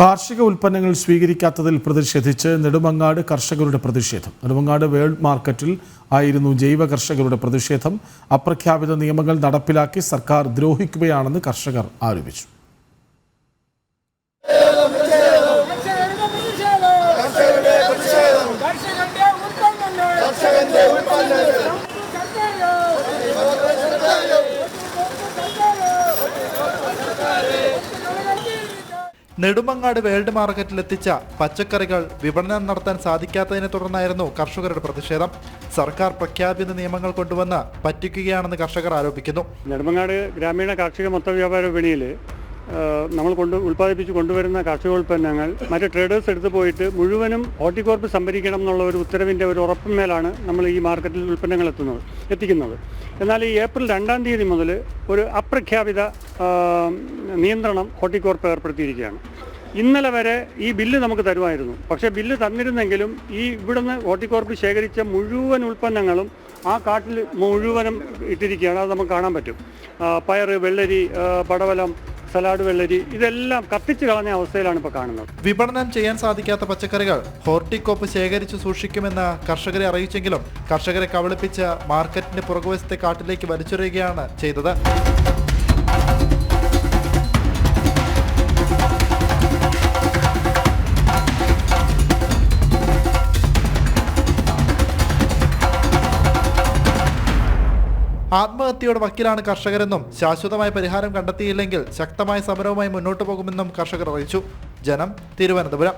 കാർഷിക ഉൽപ്പന്നങ്ങൾ സ്വീകരിക്കാത്തതിൽ പ്രതിഷേധിച്ച് നെടുമങ്ങാട് കർഷകരുടെ പ്രതിഷേധം. നെടുമങ്ങാട് വേൾഡ് മാർക്കറ്റിൽ ആയിരുന്നു ജൈവ കർഷകരുടെ പ്രതിഷേധം. അപ്രഖ്യാപിത നിയമങ്ങൾ നടപ്പിലാക്കി സർക്കാർ ദ്രോഹിക്കുകയാണെന്ന് കർഷകർ ആരോപിച്ചു. നെടുമങ്ങാട് വേൾഡ് മാർക്കറ്റിൽ എത്തിച്ച പച്ചക്കറികൾ വിപണനം നടത്താൻ സാധിക്കാത്തതിനെ തുടർന്നായിരുന്നു കർഷകരുടെ പ്രതിഷേധം. സർക്കാർ പ്രഖ്യാപിത നിയമങ്ങൾ കൊണ്ടുവന്ന് പറ്റിക്കുകയാണെന്ന് കർഷകർ ആരോപിക്കുന്നു. നെടുമങ്ങാട് ഗ്രാമീണ കാർഷിക മൊത്ത വ്യാപാര വിപണിയിൽ നമ്മൾ ഉൽപ്പാദിപ്പിച്ച് കൊണ്ടുവരുന്ന കാർഷികോൽപ്പന്നങ്ങൾ മറ്റ് ട്രേഡേഴ്സ് എടുത്തു പോയിട്ട് മുഴുവനും ഹോർട്ടികോർപ്പ് സംഭരിക്കണം എന്നുള്ള ഒരു ഉത്തരവിൻ്റെ ഒരു ഉറപ്പിന്മേലാണ് നമ്മൾ ഈ മാർക്കറ്റിൽ ഉൽപ്പന്നങ്ങൾ എത്തിക്കുന്നത്. എന്നാൽ ഈ ഏപ്രിൽ 2-ാം തീയതി മുതൽ ഒരു അപ്രഖ്യാപിത നിയന്ത്രണം ഹോർട്ടികോർപ്പ് ഏർപ്പെടുത്തിയിരിക്കുകയാണ്. ഇന്നലെ വരെ ഈ ബില്ല് നമുക്ക് തരുമായിരുന്നു. പക്ഷേ ബില്ല് തന്നിരുന്നെങ്കിലും ഇവിടുന്ന് ഹോർട്ടികോർപ്പ് ശേഖരിച്ച മുഴുവൻ ഉൽപ്പന്നങ്ങളും ആ കാട്ടിൽ മുഴുവനും ഇട്ടിരിക്കുകയാണ്. അത് നമുക്ക് കാണാൻ പറ്റും. പയർ, വെള്ളരി, പടവലം, സലാഡ്, വെള്ളരി ഇതെല്ലാം കത്തിച്ച് കളഞ്ഞ അവസ്ഥയിലാണ് ഇപ്പോൾ കാണുന്നത്. വിപണനം ചെയ്യാൻ സാധിക്കാത്ത പച്ചക്കറികൾ ഹോർട്ടികോർപ്പ് ശേഖരിച്ചു സൂക്ഷിക്കുമെന്ന് കർഷകരെ അറിയിച്ചെങ്കിലും കർഷകരെ കബളിപ്പിച്ച് മാർക്കറ്റിന്റെ പുറകുവശത്തെ കാട്ടിലേക്ക് വലിച്ചെറിയുകയാണ് ചെയ്തത്. ആത്മഹത്യയുടെ വക്കിലാണ് കർഷകരെന്നും ശാശ്വതമായ പരിഹാരം കണ്ടെത്തിയില്ലെങ്കിൽ ശക്തമായ സമരവുമായി മുന്നോട്ടു പോകുമെന്നും കർഷകർ അറിയിച്ചു. ജനം, തിരുവനന്തപുരം.